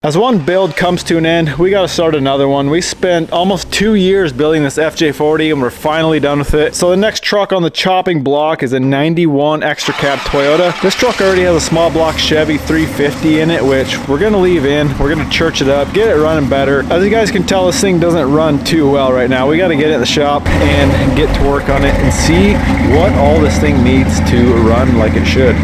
As one build comes to an end, we got to start another one. We spent almost 2 years building this FJ40 and we're finally done with it. So the next truck on the chopping block is a 91 extra cab Toyota. This truck already has a small block Chevy 350 in it, which we're going to leave in. We're going to church it up, get it running better. As you guys can tell, this thing doesn't run too well right now. We got to get it in the shop and get to work on it and see what all this thing needs to run like it should.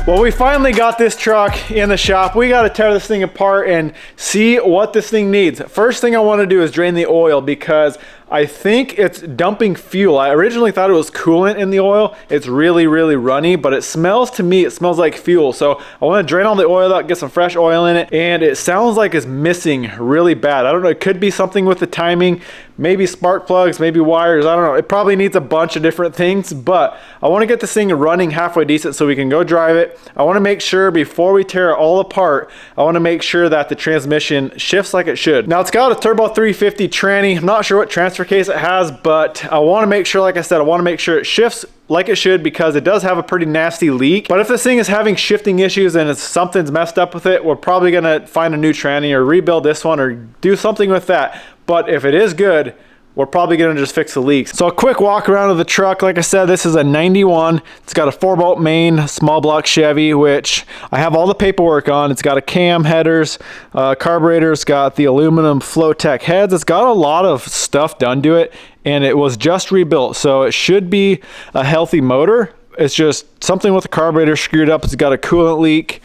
Well, we finally got this truck in the shop. We got to tear this thing apart and see what this thing needs. First thing I want to do is drain the oil because I think it's dumping fuel. I originally thought it was coolant in the oil. It's really, really runny, but it smells, to me, it smells like fuel. So I want to drain all the oil out, get some fresh oil in it, and it sounds like it's missing really bad. I don't know, it could be something with the timing, maybe spark plugs, maybe wires, I don't know. It probably needs a bunch of different things, but I want to get this thing running halfway decent so we can go drive it. I want to make sure before we tear it all apart, I want to make sure that the transmission shifts like it should. Now it's got a turbo 350 tranny. I'm not sure what transfer case it has, but I want to make sure, like I said, I want to make sure it shifts like it should because it does have a pretty nasty leak. But if this thing is having shifting issues and something's messed up with it, we're probably gonna find a new tranny or rebuild this one or do something with that. But if it is good, we're probably gonna just fix the leaks. So a quick walk around of the truck. Like I said, this is a 91. It's got a 4-bolt main, small block Chevy, which I have all the paperwork on. It's got a cam, headers, carburetor. It's got the aluminum Flowtech heads. It's got a lot of stuff done to it, and it was just rebuilt. So it should be a healthy motor. It's just something with the carburetor screwed up. It's got a coolant leak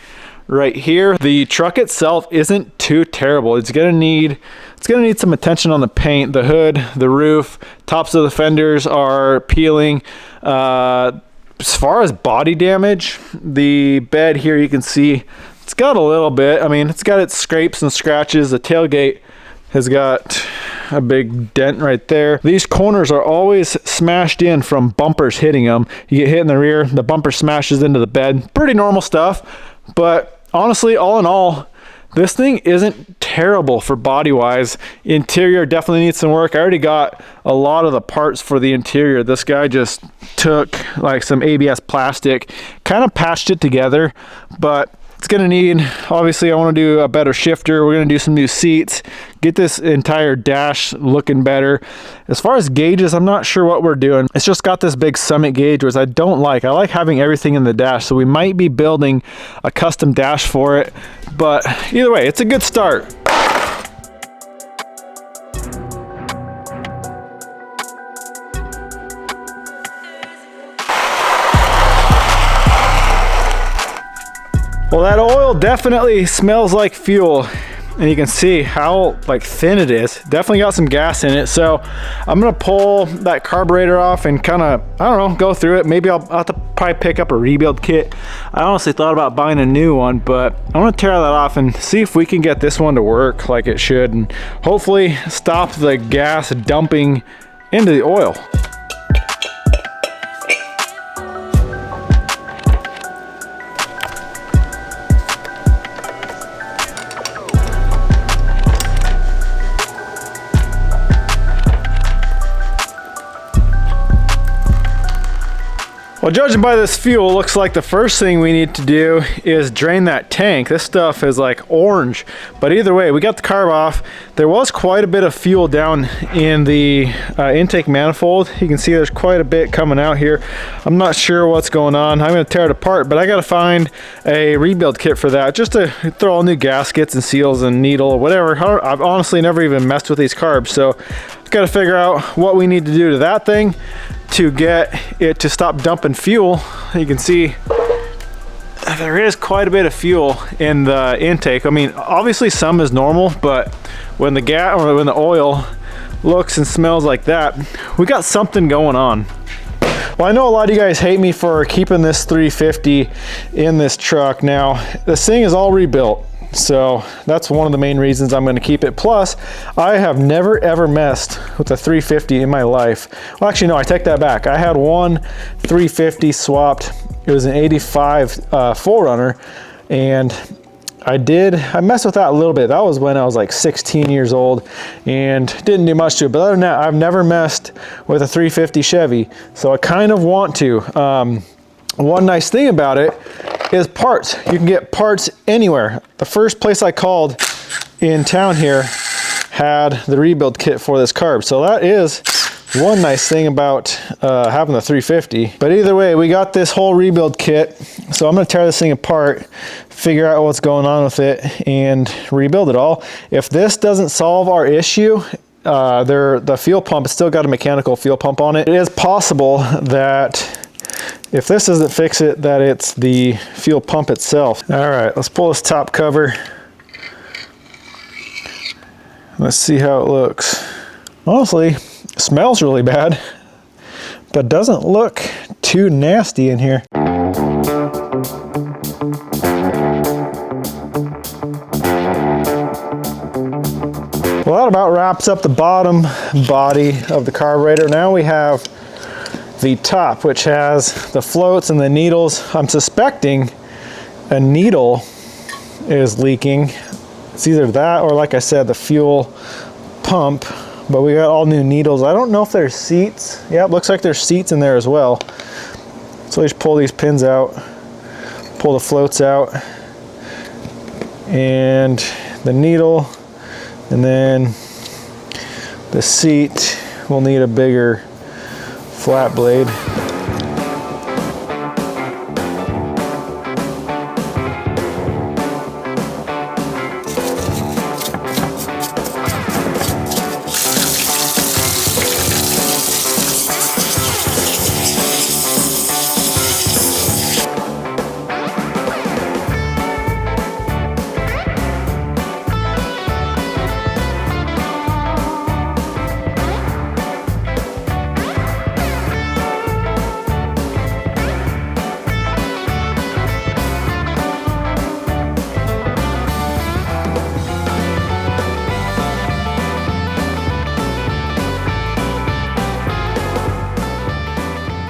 right here. The truck itself isn't too terrible. It's gonna need some attention on the paint, the hood, the roof, tops of the fenders are peeling. As far as body damage, the bed here, you can see it's got a little bit. I mean, it's got its scrapes and scratches. The tailgate has got a big dent right there. These corners are always smashed in from bumpers hitting them. You get hit in the rear, the bumper smashes into the bed. Pretty normal stuff, but honestly, all in all, this thing isn't terrible for body wise. Interior definitely needs some work. I already got a lot of the parts for the interior. This guy just took like some ABS plastic, kind of patched it together, but it's gonna need, obviously I want to do a better shifter. We're gonna do some new seats, get this entire dash looking better. As far as gauges, I'm not sure what we're doing. It's just got this big Summit gauge, which I don't like. I like having everything in the dash, so we might be building a custom dash for it, but either way, it's a good start. Well, that oil definitely smells like fuel, and you can see how like thin it is. Definitely got some gas in it. So I'm gonna pull that carburetor off and kind of, I don't know, go through it. Maybe I'll have to probably pick up a rebuild kit. I honestly thought about buying a new one, but I'm gonna tear that off and see if we can get this one to work like it should and hopefully stop the gas dumping into the oil. Well, judging by this fuel, looks like the first thing we need to do is drain that tank. This stuff is like orange, but either way, we got the carb off. There was quite a bit of fuel down in the intake manifold. You can see there's quite a bit coming out here. I'm not sure what's going on. I'm gonna tear it apart, but I gotta find a rebuild kit for that, just to throw all new gaskets and seals and needle or whatever. I've honestly never even messed with these carbs, so gotta figure out what we need to do to that thing to get it to stop dumping fuel. You can see there is quite a bit of fuel in the intake. I mean, obviously some is normal, but when the gas or when the oil looks and smells like that, we got something going on. Well, I know a lot of you guys hate me for keeping this 350 in this truck. Now, this thing is all rebuilt. So that's one of the main reasons I'm going to keep it. Plus, I have never ever messed with a 350 in my life. Well, actually, no, I take that back. I had one 350 swapped. It was an 85 4Runner, and I messed with that a little bit. That was when I was like 16 years old and didn't do much to it. But other than that, I've never messed with a 350 Chevy. So I kind of want to. One nice thing about it is parts. You can get parts anywhere. The first place I called in town here had the rebuild kit for this carb. So that is one nice thing about having the 350. But either way, we got this whole rebuild kit. So I'm gonna tear this thing apart, figure out what's going on with it, and rebuild it all. If this doesn't solve our issue, the fuel pump, it's still got a mechanical fuel pump on it. It is possible that if this doesn't fix it, that it's the fuel pump itself. All right, let's pull this top cover. Let's see how it looks. Honestly, it smells really bad, but doesn't look too nasty in here. Well, that about wraps up the bottom body of the carburetor. Now we have the top, which has the floats and the needles. I'm suspecting a needle is leaking. It's either that or, like I said, the fuel pump, but we got all new needles. I don't know if there's seats. Yeah, it looks like there's seats in there as well. So we just pull these pins out, pull the floats out, and the needle, and then the seat will need a bigger flat blade.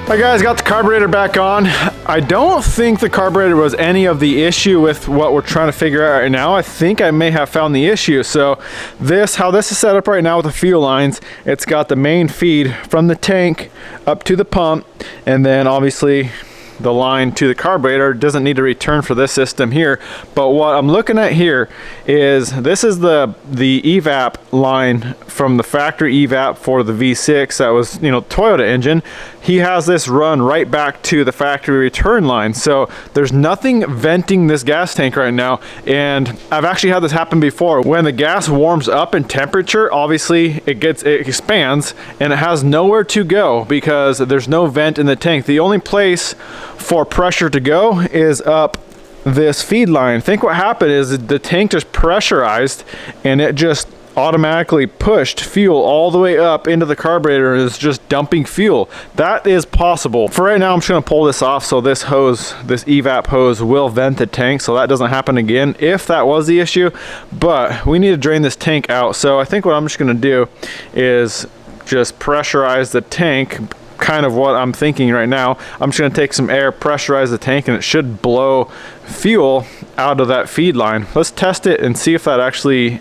All right guys, got the carburetor back on. I don't think the carburetor was any of the issue with what we're trying to figure out right now. I think I may have found the issue. So how this is set up right now with the fuel lines, it's got the main feed from the tank up to the pump, and then obviously the line to the carburetor doesn't need to return for this system here. But what I'm looking at here is this is the evap line from the factory evap for the V6 that was, you know, Toyota engine. He has this run right back to the factory return line. So there's nothing venting this gas tank right now. And I've actually had this happen before. When the gas warms up in temperature, obviously it expands and it has nowhere to go because there's no vent in the tank. The only place for pressure to go is up this feed line. I think what happened is the tank just pressurized and it just automatically pushed fuel all the way up into the carburetor and is just dumping fuel. That is possible. For right now, I'm just gonna pull this off so this evap hose will vent the tank so that doesn't happen again if that was the issue. But we need to drain this tank out. So I think what I'm just gonna do is just pressurize the tank, kind of what I'm thinking right now. I'm just gonna take some air, pressurize the tank, and it should blow fuel out of that feed line. Let's test it and see if that actually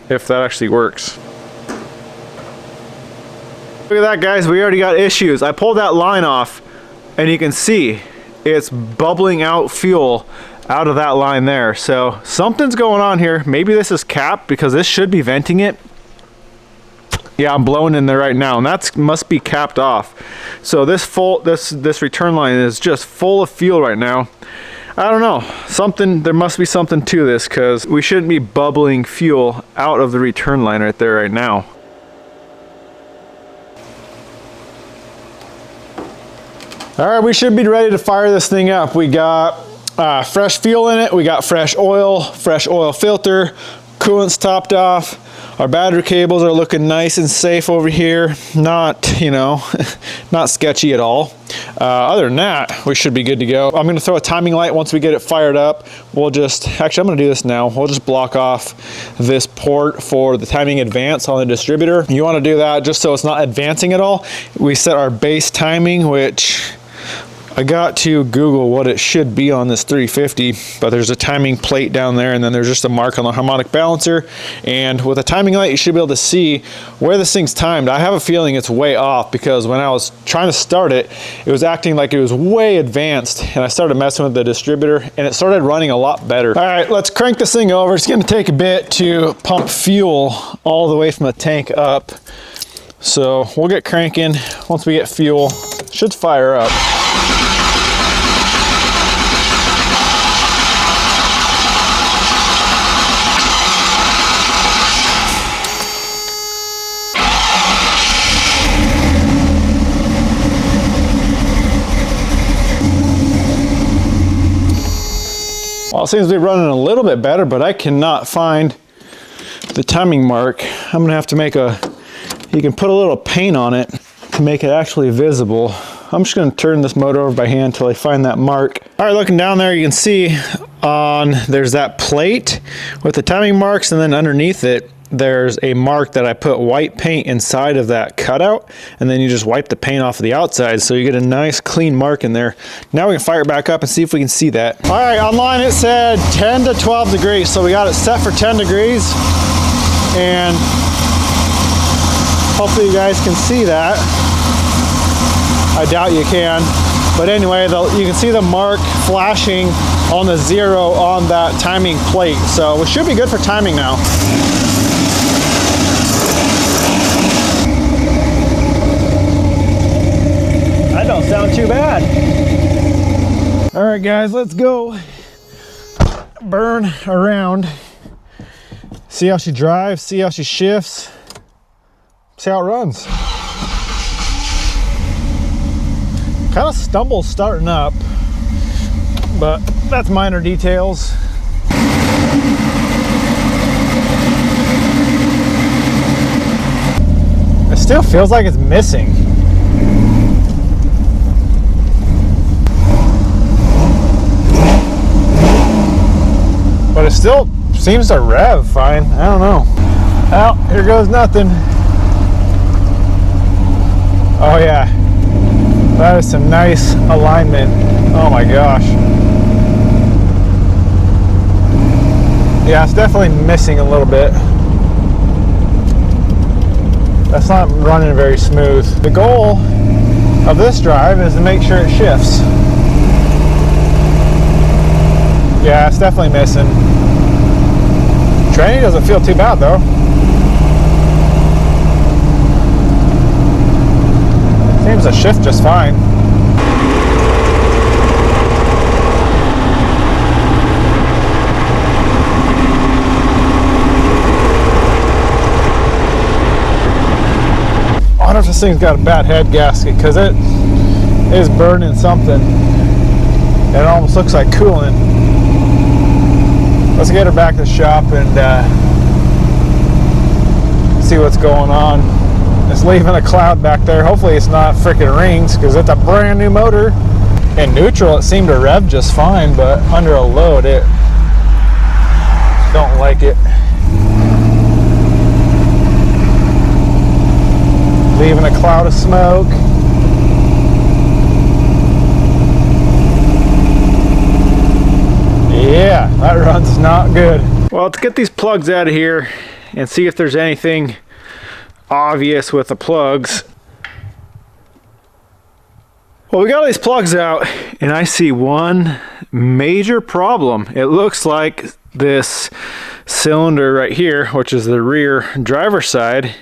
works. Look at that, guys, we already got issues. I pulled that line off and you can see it's bubbling out fuel out of that line there. So something's going on here. Maybe this is capped because this should be venting it. Yeah, I'm blowing in there right now, and that must be capped off. So this return line is just full of fuel right now. I don't know, there must be something to this because we shouldn't be bubbling fuel out of the return line right there right now. All right, we should be ready to fire this thing up. We got fresh fuel in it, we got fresh oil filter, coolant's topped off. Our battery cables are looking nice and safe over here. Not, you know, not sketchy at all. Other than that, we should be good to go. I'm gonna throw a timing light once we get it fired up. Actually, I'm gonna do this now. We'll just block off this port for the timing advance on the distributor. You wanna do that just so it's not advancing at all. We set our base timing, which I got to Google what it should be on this 350, but there's a timing plate down there, and then there's just a mark on the harmonic balancer. And with a timing light, you should be able to see where this thing's timed. I have a feeling it's way off because when I was trying to start it, it was acting like it was way advanced, and I started messing with the distributor, and it started running a lot better. All right, let's crank this thing over. It's gonna take a bit to pump fuel all the way from the tank up. So we'll get cranking. Once we get fuel, it should fire up. Well, it seems to be running a little bit better, but I cannot find the timing mark. I'm gonna have to make you can put a little paint on it to make it actually visible. I'm just gonna turn this motor over by hand until I find that mark. All right, looking down there, you can see there's that plate with the timing marks, and then underneath it, there's a mark that I put white paint inside of that cutout, and then you just wipe the paint off of the outside, so you get a nice clean mark in there. Now we can fire it back up and see if we can see that. All right, online it said 10 to 12 degrees, so we got it set for 10 degrees, and hopefully you guys can see that. I doubt you can, but anyway, you can see the mark flashing on the 0 on that timing plate, so we should be good for timing now. That don't sound too bad. All right, guys, let's go burn around. See how she drives, see how she shifts, see how it runs. Kind of stumbles starting up, but that's minor details. It still feels like it's missing. But it still seems to rev fine. I don't know. Well, here goes nothing. Oh yeah, that is some nice alignment. Oh my gosh. Yeah, it's definitely missing a little bit. That's not running very smooth. The goal of this drive is to make sure it shifts. Yeah, it's definitely missing. Training doesn't feel too bad though. Seems to shift just fine. I wonder if this thing's got a bad head gasket, because it is burning something. It almost looks like coolant. Let's get her back to the shop and see what's going on. It's leaving a cloud back there. Hopefully it's not freaking rings, because it's a brand new motor. In neutral it seemed to rev just fine, but under a load it don't like it. Leaving a cloud of smoke. Yeah, that run's not good. Well, let's get these plugs out of here and see if there's anything obvious with the plugs. Well, we got these plugs out, and I see one major problem. It looks like this cylinder right here, which is the rear driver's side,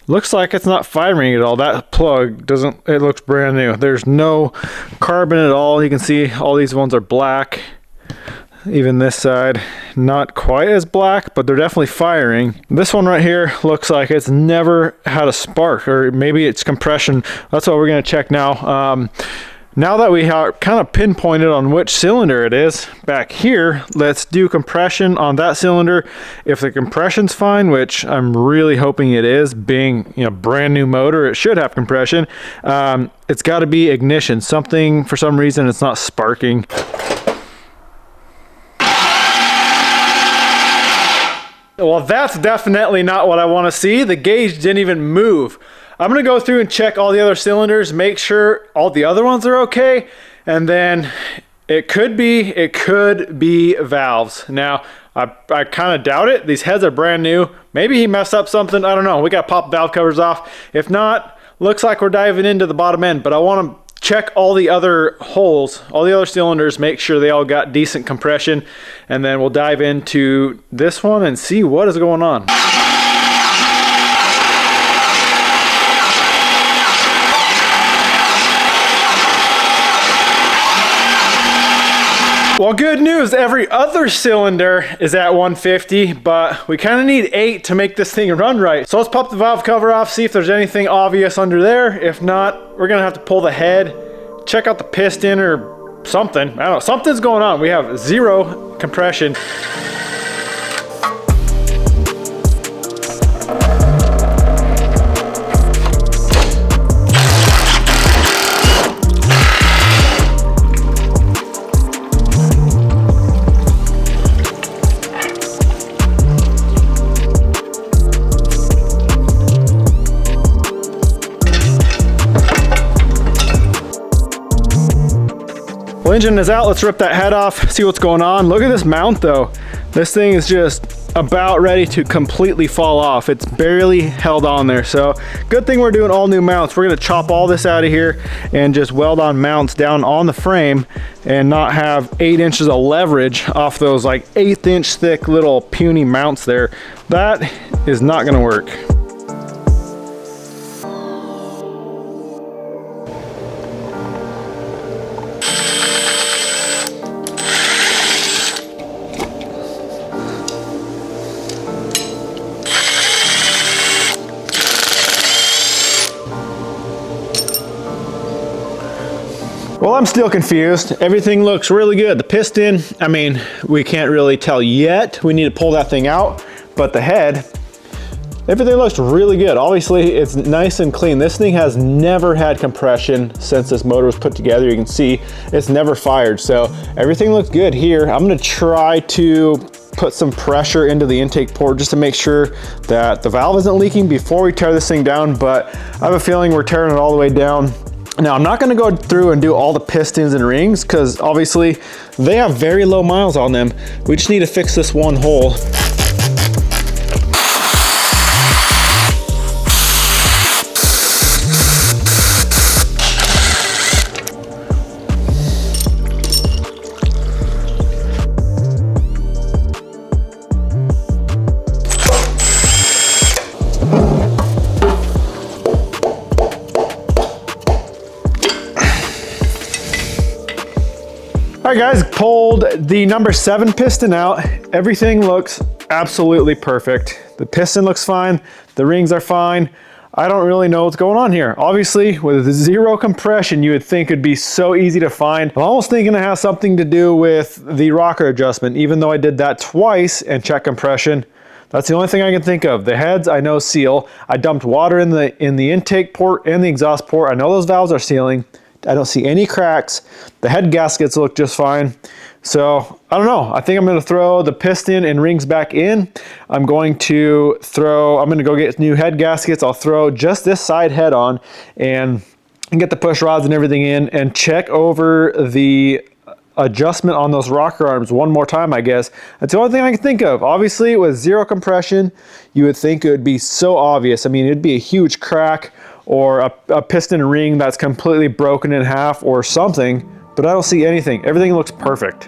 looks like it's not firing at all. That plug doesn't, it looks brand new. There's no carbon at all. You can see all these ones are black. Even this side, not quite as black, but they're definitely firing. This one right here looks like it's never had a spark, or maybe it's compression. That's what we're gonna check now. Now that we are kind of pinpointed on which cylinder it is back here, let's do compression on that cylinder. If the compression's fine, which I'm really hoping it is, being, you know, brand new motor, it should have compression. It's got to be ignition. Something, for some reason, it's not sparking. Well, that's definitely not what I want to see. The gauge didn't even move. I'm going to go through and check all the other cylinders, make sure all the other ones are okay, And then it could be valves. Now, I kind of doubt it. These heads are brand new. Maybe he messed up something. I don't know. We got to pop valve covers off. If not, looks like we're diving into the bottom end, but I want to check all the other holes, all the other cylinders, make sure they all got decent compression, and then we'll dive into this one and see what is going on. Well, good news, every other cylinder is at 150, but we kind of need 8 to make this thing run right. So let's pop the valve cover off, see if there's anything obvious under there. If not, we're gonna have to pull the head, check out the piston or something. I don't know, something's going on. We have 0 compression. Well, engine is out. Let's rip that head off, see what's going on. Look at this mount though. This thing is just about ready to completely fall off. It's barely held on there. So good thing we're doing all new mounts. We're gonna chop all this out of here and just weld on mounts down on the frame and not have 8 inches of leverage off those like 1/8 inch thick little puny mounts there. That is not gonna work. Well, I'm still confused. Everything looks really good. The piston, I mean, we can't really tell yet. We need to pull that thing out, but the head, everything looks really good. Obviously, it's nice and clean. This thing has never had compression since this motor was put together. You can see it's never fired. So everything looks good here. I'm gonna try to put some pressure into the intake port just to make sure that the valve isn't leaking before we tear this thing down, but I have a feeling we're tearing it all the way down. Now, I'm not gonna go through and do all the pistons and rings because obviously they have very low miles on them. We just need to fix this one hole. All right guys, pulled the number 7 piston out. Everything looks absolutely perfect. The piston looks fine, the rings are fine. I don't really know what's going on here. Obviously, with 0 compression, you would think it'd be so easy to find. I'm almost thinking it has something to do with the rocker adjustment, even though I did that twice and checked compression. That's the only thing I can think of. The heads, I know seal. I dumped water in the intake port and the exhaust port. I know those valves are sealing. I don't see any cracks. The head gaskets look just fine. So I don't know. I think I'm gonna throw the piston and rings back in. I'm gonna go get new head gaskets. I'll throw just this side head on and get the push rods and everything in and check over the adjustment on those rocker arms one more time, I guess. That's the only thing I can think of. Obviously, with 0 compression, you would think it would be so obvious. I mean, it'd be a huge crack or a piston ring that's completely broken in half or something, but I don't see anything. Everything looks perfect.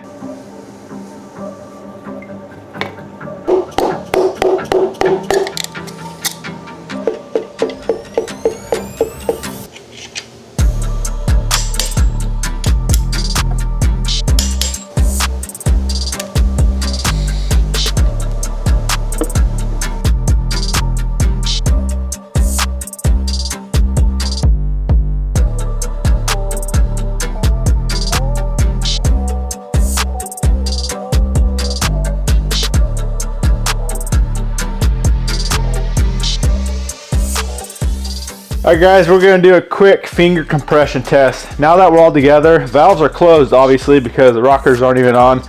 All right guys, we're gonna do a quick finger compression test. Now that we're all together, valves are closed obviously because the rockers aren't even on.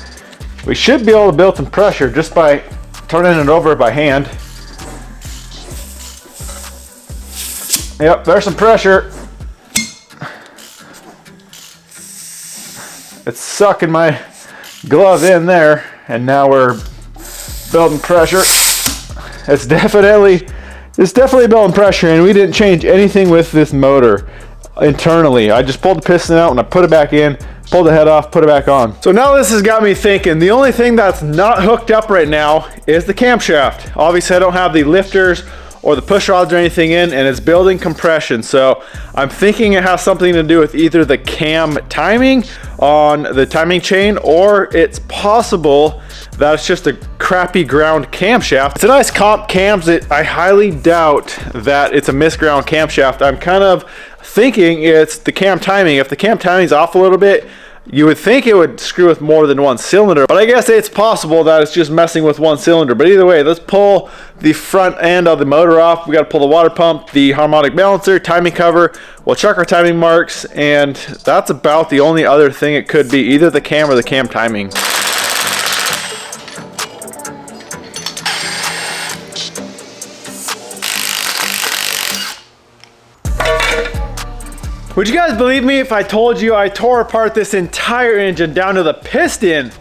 We should be able to build some pressure just by turning it over by hand. Yep, there's some pressure. It's sucking my glove in there, and now we're building pressure. It's definitely building pressure, and we didn't change anything with this motor internally. I just pulled the piston out and I put it back in, pulled the head off, put it back on. So now this has got me thinking, the only thing that's not hooked up right now is the camshaft. Obviously I don't have the lifters or the push rods or anything in, and it's building compression. So I'm thinking it has something to do with either the cam timing on the timing chain, or it's possible that it's just a crappy ground camshaft. It's a nice comp cams. I highly doubt that it's a misground camshaft. I'm kind of thinking it's the cam timing. If the cam timing's off a little bit, you would think it would screw with more than one cylinder, but I guess it's possible that it's just messing with one cylinder. But either way, let's pull the front end of the motor off. We got to pull the water pump, the harmonic balancer, timing cover. We'll check our timing marks, and that's about the only other thing it could be, either the cam or the cam timing. Would you guys believe me if I told you I tore apart this entire engine down to the piston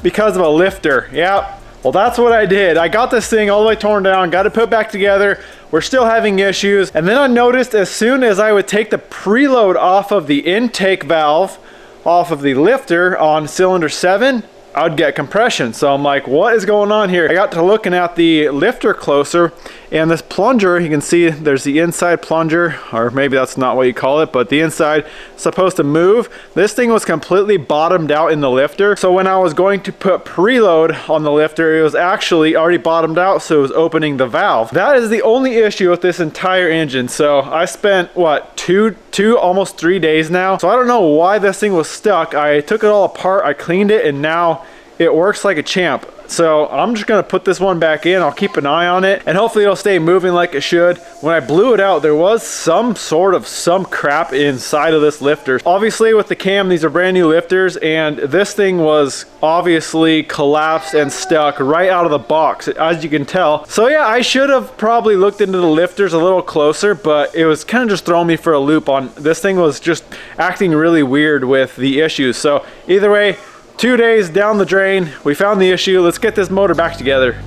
because of a lifter? Yeah, well that's what I did. I got this thing all the way torn down, got it put back together. We're still having issues. And then I noticed as soon as I would take the preload off of the intake valve, off of the lifter on cylinder 7, I would get compression. So I'm like, what is going on here? I got to looking at the lifter closer, and this plunger, you can see there's the inside plunger, or maybe that's not what you call it, but the inside is supposed to move. This thing was completely bottomed out in the lifter. So when I was going to put preload on the lifter, it was actually already bottomed out, so it was opening the valve. That is the only issue with this entire engine. So I spent, what, two, almost 3 days now. So I don't know why this thing was stuck. I took it all apart, I cleaned it, and now it works like a champ. So I'm just gonna put this one back in. I'll keep an eye on it, and hopefully it'll stay moving like it should. When I blew it out, there was some crap inside of this lifter. Obviously with the cam, these are brand new lifters, and this thing was obviously collapsed and stuck right out of the box, as you can tell. So yeah, I should have probably looked into the lifters a little closer, but it was kind of just throwing me for a loop on this thing. Was just acting really weird with the issues. So either way, 2 days down the drain, we found the issue. Let's get this motor back together.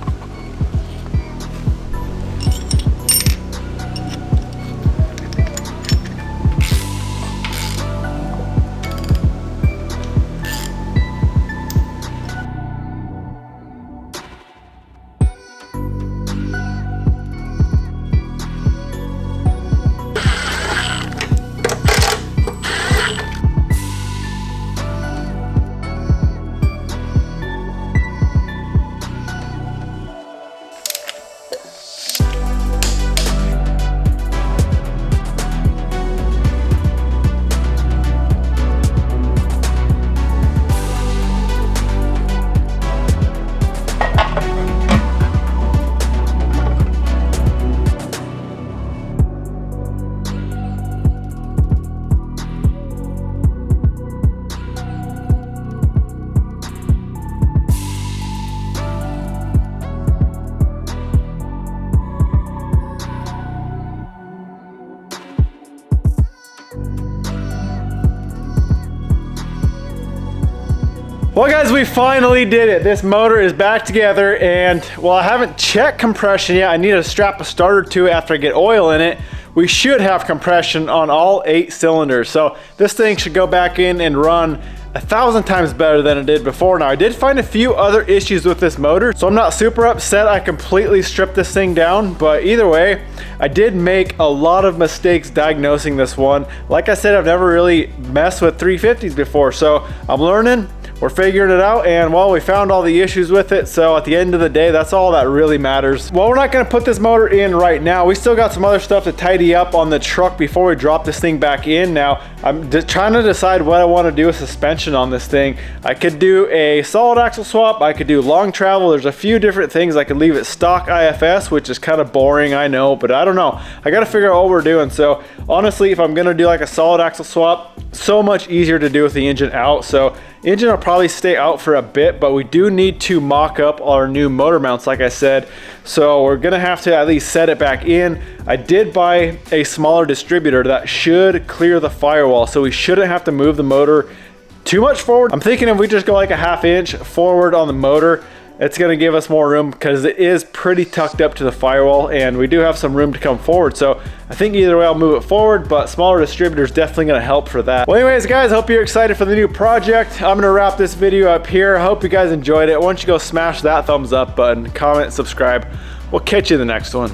Well guys, we finally did it. This motor is back together, and while I haven't checked compression yet, I need to strap a starter to it after I get oil in it. We should have compression on all 8 cylinders. So this thing should go back in and run 1,000 times better than it did before. Now I did find a few other issues with this motor, so I'm not super upset I completely stripped this thing down, but either way, I did make a lot of mistakes diagnosing this one. Like I said, I've never really messed with 350s before, so I'm learning. We're figuring it out, and well, we found all the issues with it, so at the end of the day, that's all that really matters. Well, we're not going to put this motor in right now. We still got some other stuff to tidy up on the truck before we drop this thing back in. Now, I'm just trying to decide what I want to do with suspension on this thing. I could do a solid axle swap, I could do long travel. There's a few different things. I could leave it stock IFS, which is kind of boring, I know, but I don't know. I got to figure out what we're doing. So honestly, if I'm going to do like a solid axle swap, so much easier to do with the engine out. So engine will probably stay out for a bit, but we do need to mock up our new motor mounts, like I said. So we're gonna have to at least set it back in. I did buy a smaller distributor that should clear the firewall, so we shouldn't have to move the motor too much forward. I'm thinking if we just go like a 1/2 inch forward on the motor, it's gonna give us more room because it is pretty tucked up to the firewall and we do have some room to come forward. So I think either way I'll move it forward, but smaller distributor is definitely gonna help for that. Well, anyways, guys, hope you're excited for the new project. I'm gonna wrap this video up here. I hope you guys enjoyed it. Why don't you go smash that thumbs up button, comment, subscribe. We'll catch you in the next one.